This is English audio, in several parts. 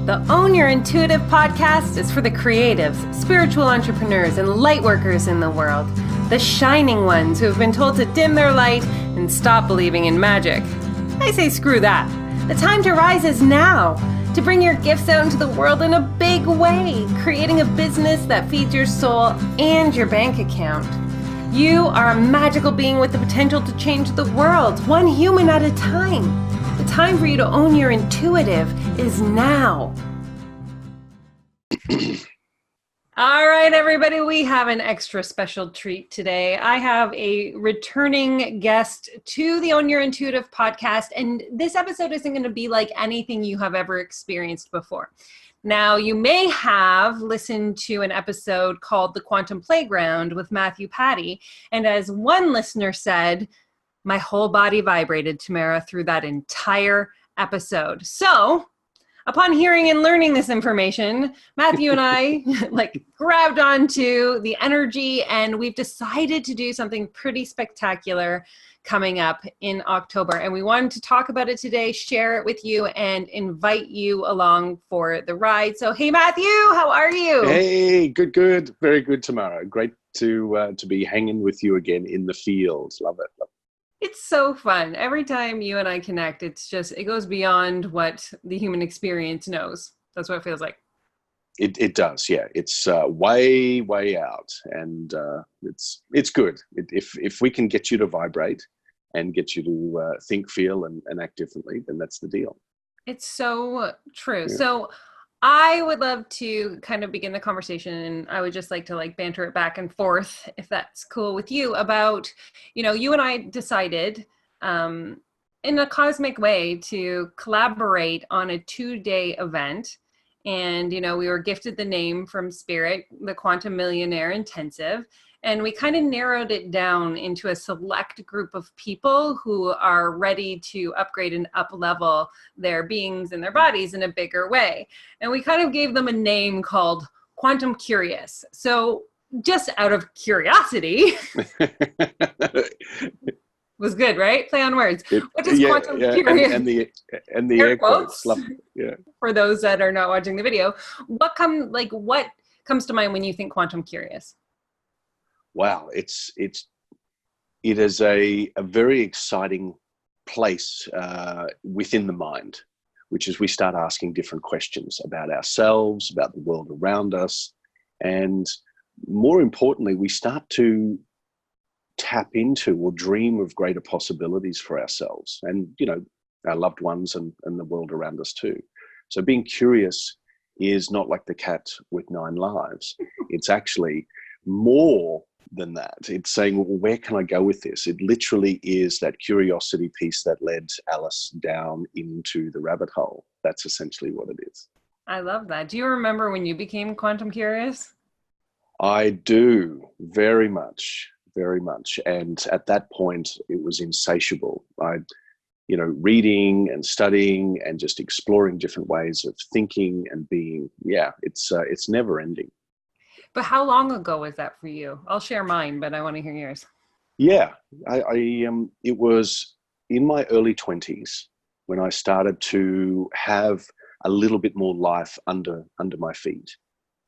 The Own Your Intuitive podcast is for the creatives, spiritual entrepreneurs, and light workers in the world. The shining ones who have been told to dim their light and stop believing in magic. I say screw that. The time to rise is now. To bring your gifts out into the world in a big way, creating a business that feeds your soul and your bank account. You are a magical being with the potential to change the world, one human at a time. The time for you to own your intuitive is now. All right, everybody, we have an extra special treat today. I have a returning guest to the Own Your Intuitive podcast, and this episode isn't going to be like anything you have ever experienced before. Now, you may have listened to an episode called The Quantum Playground with Matthew Patti, and as one listener said, my whole body vibrated, Tamara, through that entire episode. So, upon hearing and learning this information, Matthew and I grabbed onto the energy, and we've decided to do something pretty spectacular coming up in October. And we wanted to talk about it today, share it with you, and invite you along for the ride. So, hey, Matthew, how are you? Hey, good. Very good, Tamara. Great to be hanging with you again in the field. Love it. It's so fun. Every time you and I connect, it goes beyond what the human experience knows. That's what it feels like. It does, yeah. It's way out, and it's good. If we can get you to vibrate and get you to think, feel, and act differently, then that's the deal. It's so true. Yeah. So I would love to kind of begin the conversation, and I would just like to banter it back and forth, if that's cool with you, about, you and I decided in a cosmic way to collaborate on a 2-day event. And, we were gifted the name from Spirit, the Quantum Millionaire Intensive. And we kind of narrowed it down into a select group of people who are ready to upgrade and up-level their beings and their bodies in a bigger way. And we kind of gave them a name called Quantum Curious. So just out of curiosity, was good, right? Play on words. What is Quantum Curious? And the air quotes. Yeah. For those that are not watching the video, what comes to mind when you think Quantum Curious? Wow, it is a very exciting place within the mind, which is we start asking different questions about ourselves, about the world around us, and more importantly, we start to tap into or dream of greater possibilities for ourselves and, our loved ones and the world around us too. So being curious is not like the cat with 9 lives. It's actually more than that. It's saying, well, where can I go with this? It literally is that curiosity piece that led Alice down into the rabbit hole. That's essentially what it is. I love that. Do you remember when you became quantum curious? I do, very much. And at that point, it was insatiable. Reading and studying and just exploring different ways of thinking and being. Yeah, it's never ending. But how long ago was that for you? I'll share mine, but I want to hear yours. Yeah, it was in my early 20s when I started to have a little bit more life under my feet.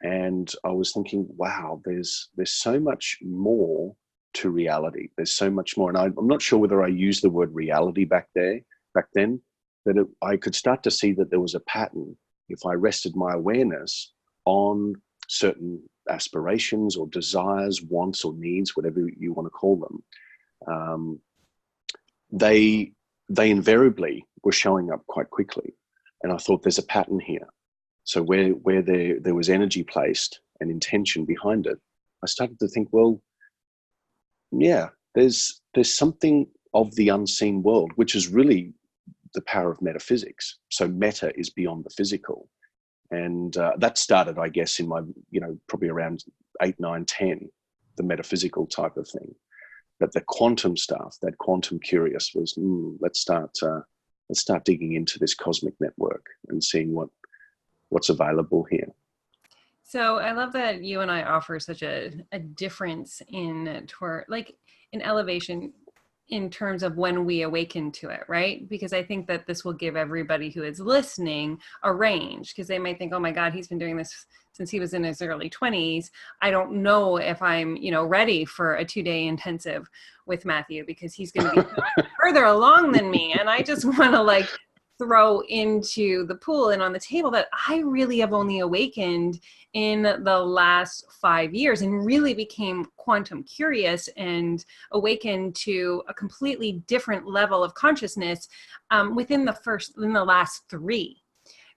And I was thinking, wow, there's so much more to reality. There's so much more. And I'm not sure whether I used the word reality back then, that I could start to see that there was a pattern if I rested my awareness on certain aspirations or desires, wants or needs, whatever you want to call them. They invariably were showing up quite quickly. And I thought there's a pattern here. So where there was energy placed and intention behind it, I started to think, well, yeah, there's something of the unseen world, which is really the power of metaphysics. So meta is beyond the physical. And that started, I guess, in my, probably around 8, 9, 10, the metaphysical type of thing. But the quantum stuff, that quantum curious was, let's start digging into this cosmic network and seeing what's available here. So I love that you and I offer such a difference in elevation. in terms of when we awaken to it, right? Because I think that this will give everybody who is listening a range, because they might think, oh my God, he's been doing this since he was in his early 20s. I don't know if I'm, ready for a 2-day intensive with Matthew, because he's going to be further along than me. And I just want to throw into the pool and on the table that I really have only awakened in the last 5 years and really became quantum curious and awakened to a completely different level of consciousness within the last 3.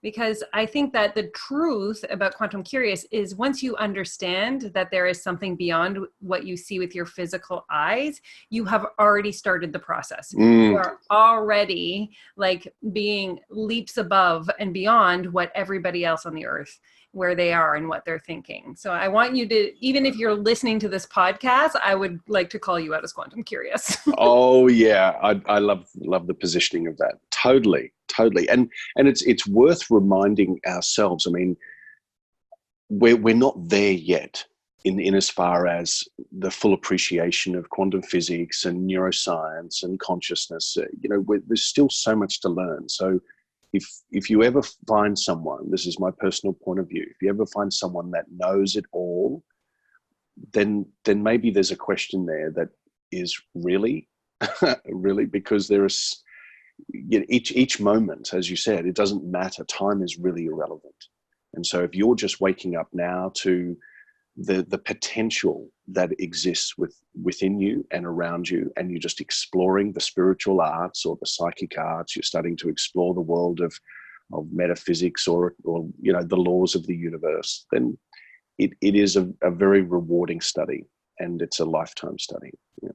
Because I think that the truth about quantum curious is once you understand that there is something beyond what you see with your physical eyes, you have already started the process. You are already being leaps above and beyond what everybody else on the earth, where they are and what they're thinking. So I want you to, even if you're listening to this podcast, I would like to call you out as quantum curious. Oh yeah. I love the positioning of that. Totally. And it's worth reminding ourselves. I mean, we're not there yet in as far as the full appreciation of quantum physics and neuroscience and consciousness. There's still so much to learn. So if you ever find someone, this is my personal point of view, if you ever find someone that knows it all, then maybe there's a question there that is really, really, because there is each moment, as you said, it doesn't matter. Time is really irrelevant. And so if you're just waking up now to the potential that exists within you and around you, and you're just exploring the spiritual arts or the psychic arts, you're starting to explore the world of metaphysics or the laws of the universe, then it is a very rewarding study, and it's a lifetime study. Yeah.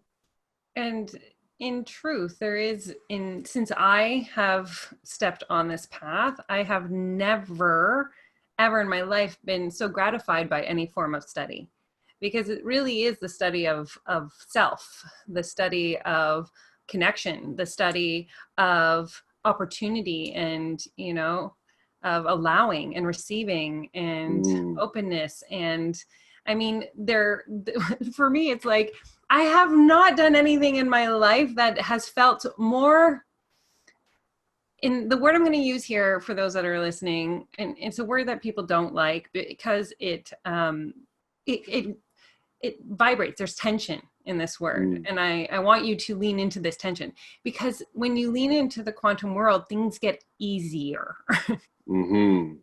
And in truth, since I have stepped on this path, I have never, ever in my life been so gratified by any form of study, because it really is the study of self, the study of connection, the study of opportunity, and, of allowing and receiving and openness. And I mean, for me, it's like, I have not done anything in my life that has felt more, in the word I'm going to use here for those that are listening, and it's a word that people don't like because it vibrates. There's tension in this word. And I want you to lean into this tension, because when you lean into the quantum world, things get easier. Mm-hmm.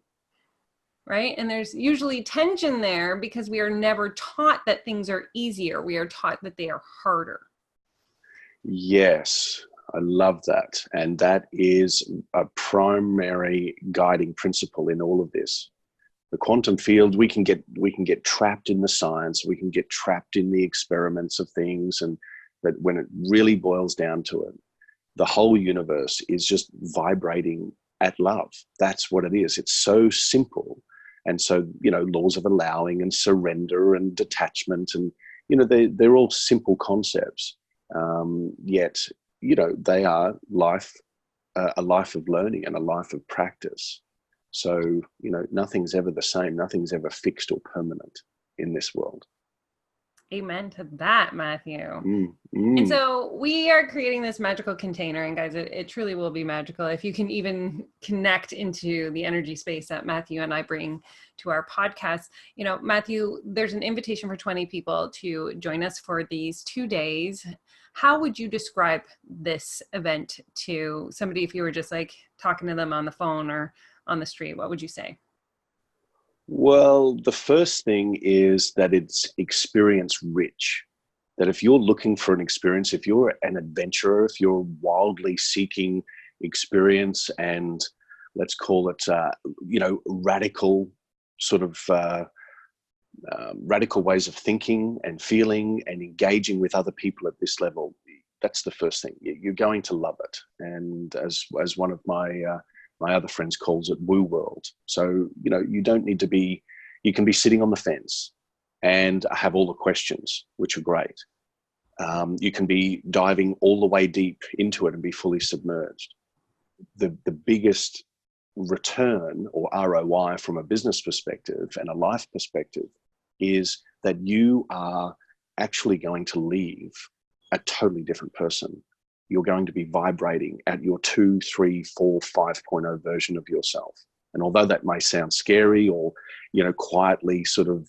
Right? And there's usually tension there because we are never taught that things are easier. We are taught that they are harder. Yes, I love that. And that is a primary guiding principle in all of this. The quantum field, we can get trapped in the science, we can get trapped in the experiments of things, but when it really boils down to it, the whole universe is just vibrating at love. That's what it is. It's so simple. And so, laws of allowing and surrender and detachment, and, they're all simple concepts. Yet, they are a life of learning and a life of practice. So, nothing's ever the same. Nothing's ever fixed or permanent in this world. Amen to that, Matthew. And so we are creating this magical container, and guys, it truly will be magical if you can even connect into the energy space that Matthew and I bring to our podcast. Matthew, there's an invitation for 20 people to join us for these 2 days. How would you describe this event to somebody if you were just talking to them on the phone or on the street? What would you say? Well, the first thing is that it's experience rich. That if you're looking for an experience, if you're an adventurer, if you're wildly seeking experience and let's call it, radical sort of radical ways of thinking and feeling and engaging with other people at this level, that's the first thing. You're going to love it. And as one of my other friends calls it, woo world. So, you don't need to be, you can be sitting on the fence and have all the questions, which are great. You can be diving all the way deep into it and be fully submerged. The biggest return or ROI from a business perspective and a life perspective is that you are actually going to leave a totally different person. You're going to be vibrating at your 2, 3, 4, 5.0 version of yourself. And although that may sound scary or, quietly sort of,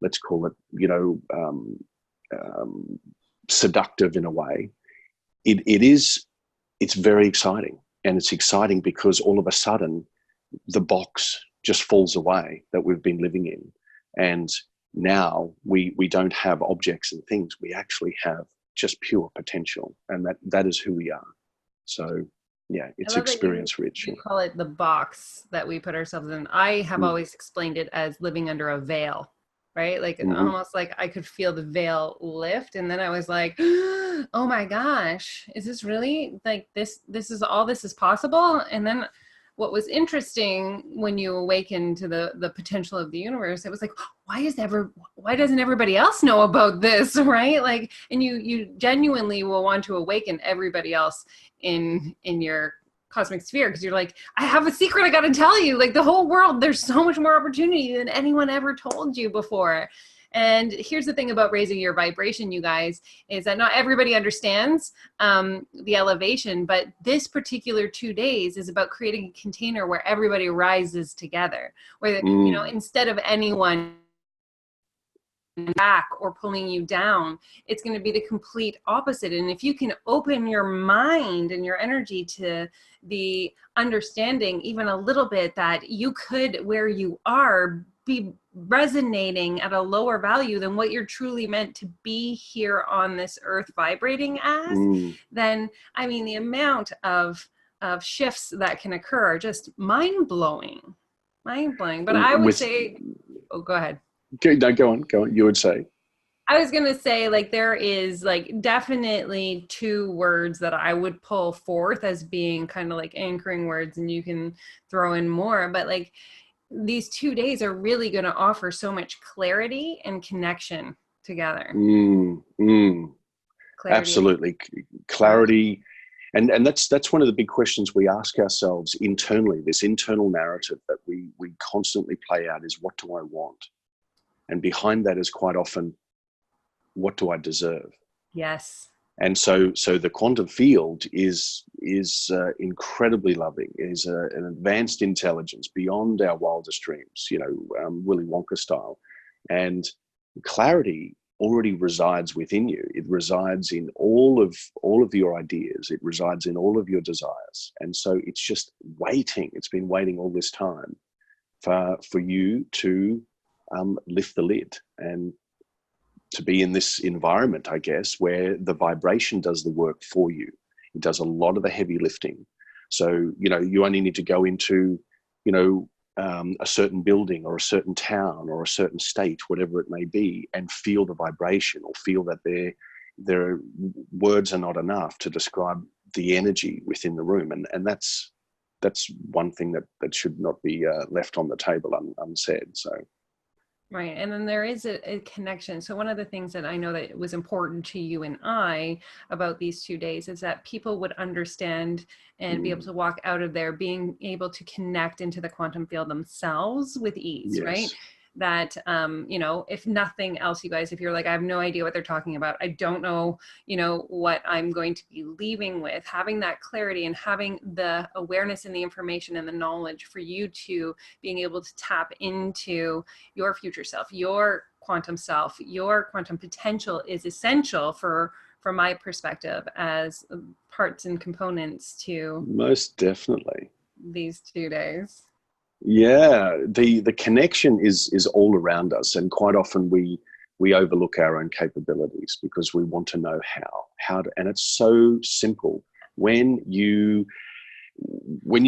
let's call it, seductive in a way, it's very exciting. And it's exciting because all of a sudden the box just falls away that we've been living in. And now we don't have objects and things. We actually have just pure potential. And that is who we are. So yeah, it's experience rich. You call it the box that we put ourselves in. I have always explained it as living under a veil, right? Like almost like I could feel the veil lift. And then I was like, oh my gosh, is this really like this is all this is possible? And then what was interesting when you awaken to the potential of the universe, it was like, why doesn't everybody else know about this, right? Like, and you genuinely will want to awaken everybody else in your cosmic sphere, because you're like, I have a secret I got to tell you. Like, the whole world, there's so much more opportunity than anyone ever told you before. And here's the thing about raising your vibration, you guys, is that not everybody understands the elevation, but this particular 2 days is about creating a container where everybody rises together, where, instead of anyone back or pulling you down, it's going to be the complete opposite. And if you can open your mind and your energy to the understanding even a little bit that you could, where you are, be resonating at a lower value than what you're truly meant to be here on this earth vibrating as, then, I mean, the amount of shifts that can occur are just mind-blowing. But I would say, go ahead. No, go on. You would say. I was going to say, like, there is like definitely 2 words that I would pull forth as being kind of like anchoring words, and you can throw in more, but like, these 2 days are really going to offer so much clarity and connection together. Clarity. Absolutely. Clarity. And that's one of the big questions we ask ourselves internally, this internal narrative that we constantly play out is, what do I want? And behind that is quite often, what do I deserve? Yes. And so the quantum field is incredibly loving. It is an advanced intelligence beyond our wildest dreams, Willy Wonka style. And clarity already resides within you. It resides in all of your ideas. It resides in all of your desires. And so it's just waiting. It's been waiting all this time for you to lift the lid and to be in this environment, I guess, where the vibration does the work for you. It does a lot of the heavy lifting. So, you only need to go into, a certain building or a certain town or a certain state, whatever it may be, and feel the vibration, or feel that their words are not enough to describe the energy within the room. And that's one thing that should not be left on the table unsaid. So. Right. And then there is a connection. So one of the things that I know that was important to you and I about these 2 days is that people would understand and be able to walk out of there being able to connect into the quantum field themselves with ease, yes. Right? That, if nothing else, you guys, if you're like, I have no idea what they're talking about, I don't know, what I'm going to be leaving with, having that clarity and having the awareness and the information and the knowledge for you to being able to tap into your future self, your quantum potential is essential from my perspective as parts and components to most definitely these 2 days. Yeah, the connection is all around us, and quite often we overlook our own capabilities because we want to know how to, and it's so simple. When you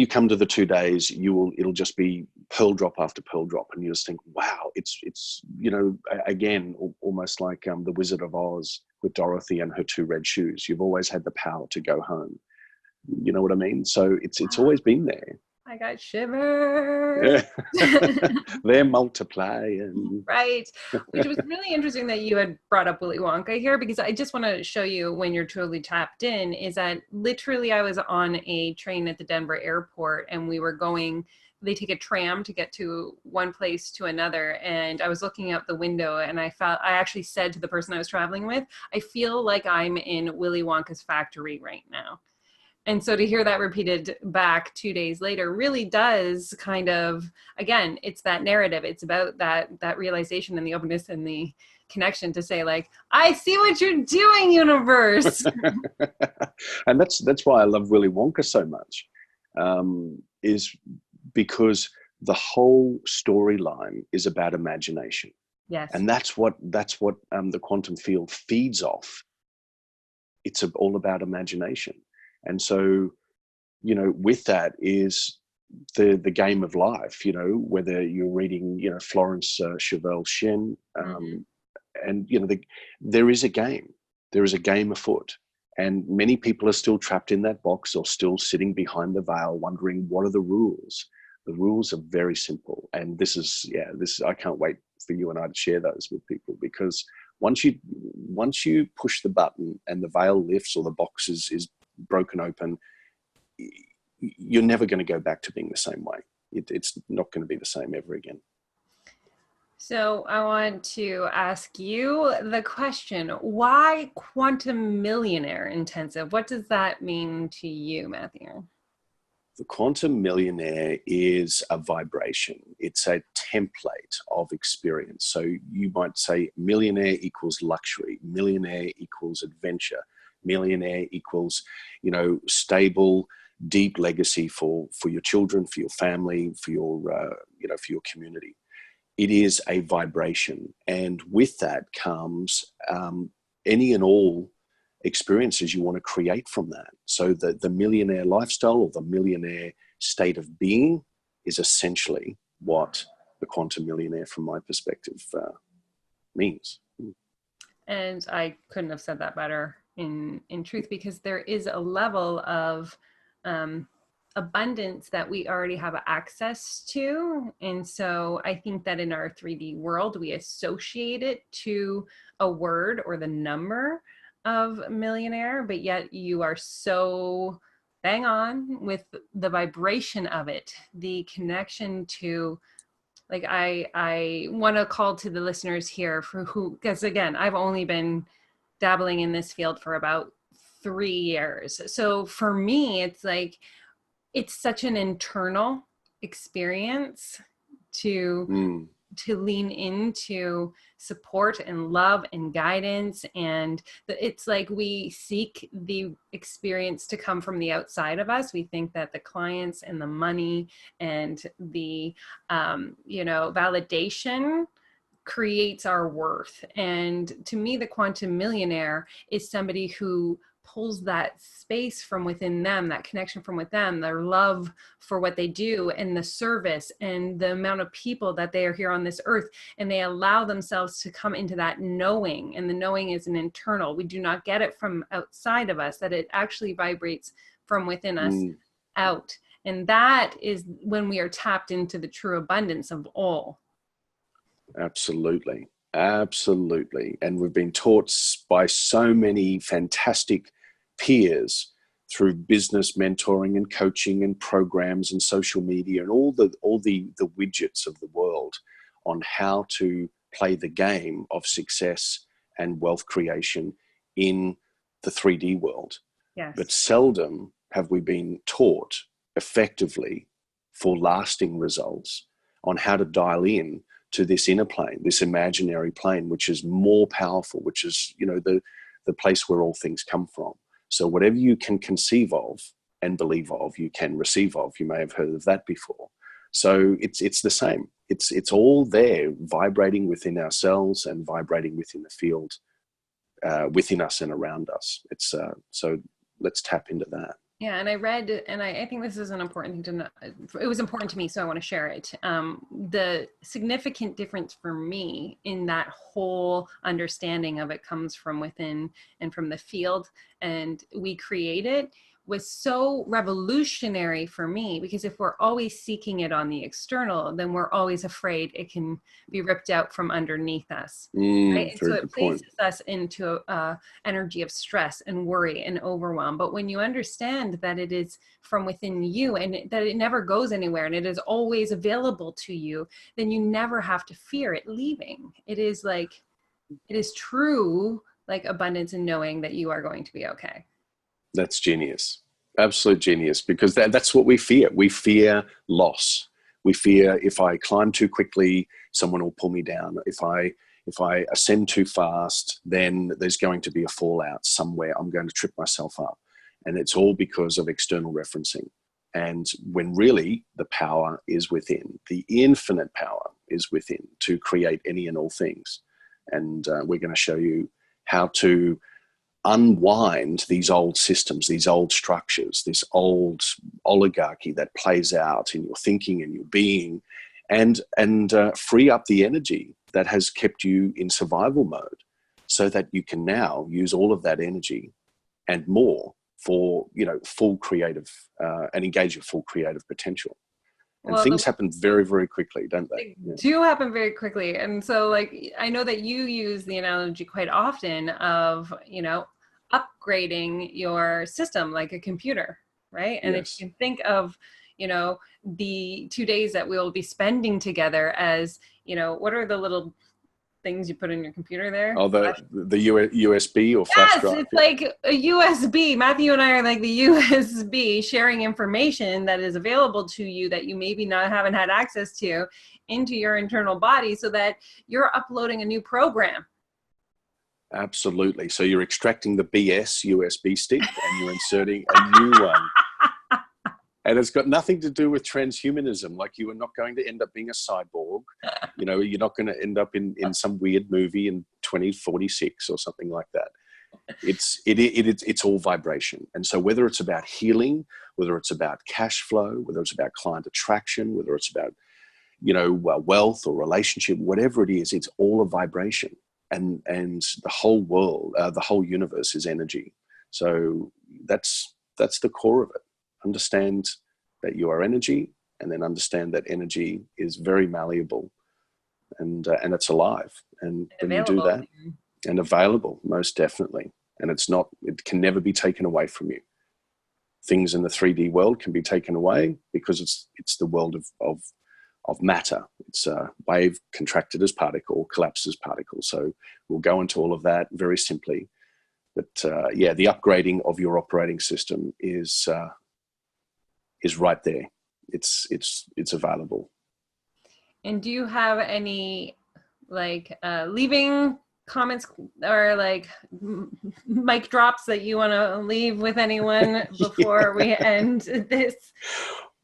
come to the 2 days, it'll just be pearl drop after pearl drop, and you just think, wow, it's again, almost like the Wizard of Oz with Dorothy and her 2 red shoes. You've always had the power to go home. You know what I mean? So it's always been there. I got shivers. They're multiplying. Right. Which was really interesting that you had brought up Willy Wonka here, because I just want to show you when you're totally tapped in is that literally I was on a train at the Denver airport and we were going they take a tram to get to one place to another. And I was looking out the window and I actually said to the person I was traveling with, I feel like I'm in Willy Wonka's factory right now. And so to hear that repeated back 2 days later really does kind of, again, it's that narrative. It's about that realization and the openness and the connection to say, like, I see what you're doing, universe. And that's why I love Willy Wonka so much, is because the whole storyline is about imagination. Yes. And that's what the quantum field feeds off. It's all about imagination. And so, you know, with that is the game of life, you know, whether you're reading, you know, Florence Chevelle Shen, and, you know, there is a game afoot. And many people are still trapped in that box or still sitting behind the veil wondering, what are the rules? The rules are very simple. And I can't wait for you and I to share those with people, because once you push the button and the veil lifts or the box is broken open, you're never going to go back to being the same way. It's not going to be the same ever again. So I want to ask you the question, why quantum millionaire intensive? What does that mean to you, Matthew? The quantum millionaire is a vibration. It's a template of experience. So you might say millionaire equals luxury, millionaire equals adventure, millionaire equals, you know, stable, deep legacy for your children, for your family, for your, you know, for your community. It is a vibration. And with that comes any and all experiences you want to create from that. So the millionaire lifestyle or the millionaire state of being is essentially what the quantum millionaire, from my perspective, means. And I couldn't have said that better in truth, because there is a level of abundance that we already have access to. And so I think that in our 3D world, we associate it to a word or the number of millionaire, but yet you are so bang on with the vibration of it, the connection to, like, I want to call to the listeners here for who, because again, I've only been dabbling in this field for about 3 years. So for me, it's like, it's such an internal experience to lean into support and love and guidance. And it's like we seek the experience to come from the outside of us. We think that the clients and the money and the, you know, validation creates our worth. And to me, the quantum millionaire is somebody who pulls that space from within them, that connection from within, their love for what they do and the service and the amount of people that they are here on this earth. And they allow themselves to come into that knowing. And the knowing is an internal. We do not get it from outside of us, that it actually vibrates from within us out. And that is when we are tapped into the true abundance of all. Absolutely. Absolutely. And we've been taught by so many fantastic peers through business mentoring and coaching and programs and social media and all the widgets of the world on how to play the game of success and wealth creation in the 3D world. Yes. But seldom have we been taught effectively for lasting results on how to dial in to this inner plane, this imaginary plane, which is more powerful, which is, you know, the place where all things come from. So whatever you can conceive of and believe of, you can receive of. You may have heard of that before. So it's the same. It's all there, vibrating within ourselves and vibrating within the field, within us and around us. It's so let's tap into that. Yeah, and I read, and I think this is an important thing to know. It was important to me, so I want to share it. The significant difference for me in that whole understanding of it comes from within and from the field, and we create it was so revolutionary for me, because if we're always seeking it on the external, then we're always afraid it can be ripped out from underneath us. Right? And so Very it good point. places us into energy of stress and worry and overwhelm. But when you understand that it is from within you and that it never goes anywhere and it is always available to you, then you never have to fear it leaving. It is true, like abundance and knowing that you are going to be okay. That's genius. Absolute genius, because that's what we fear. We fear loss. We fear if I climb too quickly, someone will pull me down. If I ascend too fast, then there's going to be a fallout somewhere. I'm going to trip myself up. And it's all because of external referencing. And when really the power is within, the infinite power is within to create any and all things. And we're going to show you how to unwind these old systems, these old structures, this old oligarchy that plays out in your thinking and your being, and free up the energy that has kept you in survival mode, so that you can now use all of that energy and more for, full creative and engage your full creative potential. And Well, things happen very, very quickly, don't they? They do happen very quickly. And so, like, I know that you use the analogy quite often of, upgrading your system like a computer, right? And if Yes. you can think of, the 2 days that we'll be spending together as, what are the little things you put in your computer there? Oh, the USB or flash Yes, drive. it's like a USB. Matthew and I are like the USB, sharing information that is available to you that you maybe haven't had access to into your internal body, so that you're uploading a new program. Absolutely. So you're extracting the BS USB stick and you're inserting a new one. And it's got nothing to do with transhumanism. Like, you are not going to end up being a cyborg. You're not going to end up in some weird movie in 2046 or something like that. It's all vibration. And so whether it's about healing, whether it's about cash flow, whether it's about client attraction, whether it's about, wealth or relationship, whatever it is, it's all a vibration. And the whole world, the whole universe is energy. So that's the core of it. Understand that you are energy, and then understand that energy is very malleable, and it's alive. And when you do that, and available, most definitely. And it can never be taken away from you. Things in the 3D world can be taken away because it's the world of matter. It's a wave contracted as particle, collapsed as particle. So we'll go into all of that very simply. But the upgrading of your operating system is right there. It's available. And do you have any leaving comments or mic drops that you want to leave with anyone before we end this?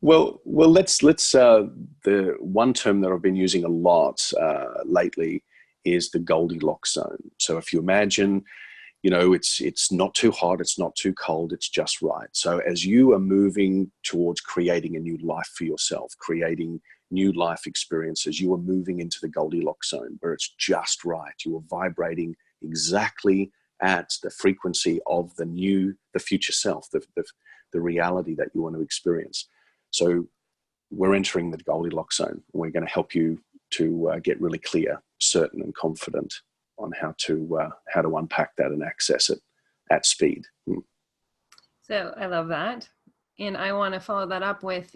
Well, let's the one term that I've been using a lot lately is the Goldilocks zone. So if you imagine, it's not too hot, it's not too cold, it's just right. So as you are moving towards creating a new life for yourself, creating new life experiences, you are moving into the Goldilocks zone where it's just right. You are vibrating exactly at the frequency of the future self, the reality that you want to experience. So we're entering the Goldilocks zone. We're going to help you to get really clear, certain, and confident on how to unpack that and access it at speed. So I love that. And I want to follow that up with,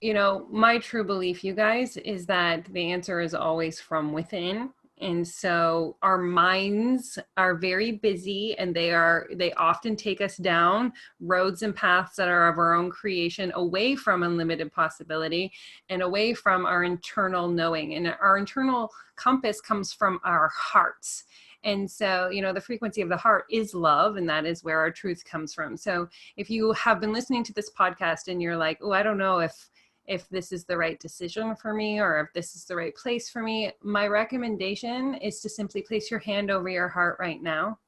my true belief, you guys, is that the answer is always from within. And so our minds are very busy, and they often take us down roads and paths that are of our own creation, away from unlimited possibility and away from our internal knowing. And our internal compass comes from our hearts. And so, the frequency of the heart is love, and that is where our truth comes from. So if you have been listening to this podcast and you're like, oh, I don't know if this is the right decision for me, or if this is the right place for me, my recommendation is to simply place your hand over your heart right now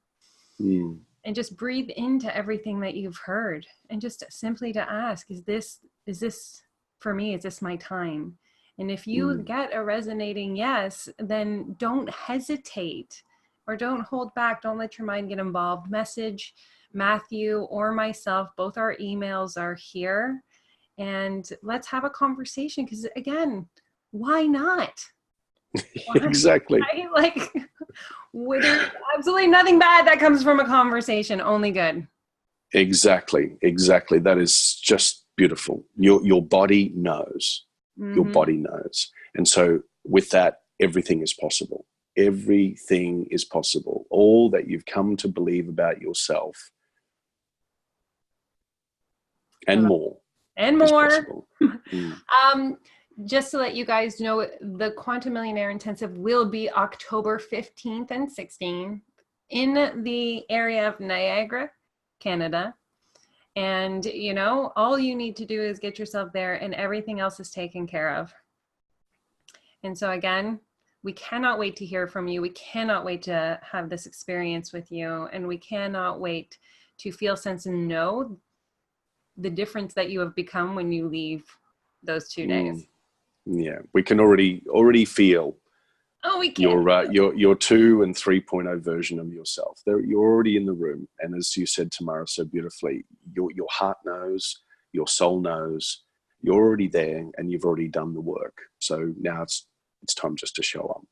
and just breathe into everything that you've heard, and just simply to ask, is this for me? Is this my time? And if you get a resonating yes, then don't hesitate or don't hold back. Don't let your mind get involved. Message Matthew or myself, both our emails are here. And let's have a conversation because, again, why not? Why, Exactly. right? Like, there's absolutely nothing bad that comes from a conversation, only good. Exactly. Exactly. That is just beautiful. Your body knows. Your Mm-hmm. body knows. And so with that, everything is possible. Everything is possible. All that you've come to believe about yourself and more And is more. possible. Mm. Just to let you guys know, the Quantum Millionaire Intensive will be October 15th and 16th in the area of Niagara, Canada. And, all you need to do is get yourself there and everything else is taken care of. And so again, we cannot wait to hear from you. We cannot wait to have this experience with you. And we cannot wait to feel, sense, and know the difference that you have become when you leave those 2 days. Yeah, we can already feel We can. your 2 and 3.0 version of yourself. You're already in the room, and as you said, Tamara, so beautifully, your heart knows, your soul knows, you're already there, and you've already done the work. So now it's time just to show up.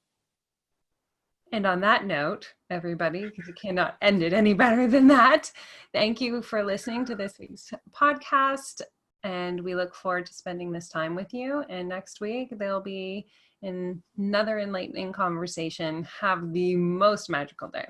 And on that note, everybody, because you cannot end it any better than that, thank you for listening to this week's podcast. And we look forward to spending this time with you. And next week, there'll be another enlightening conversation. Have the most magical day.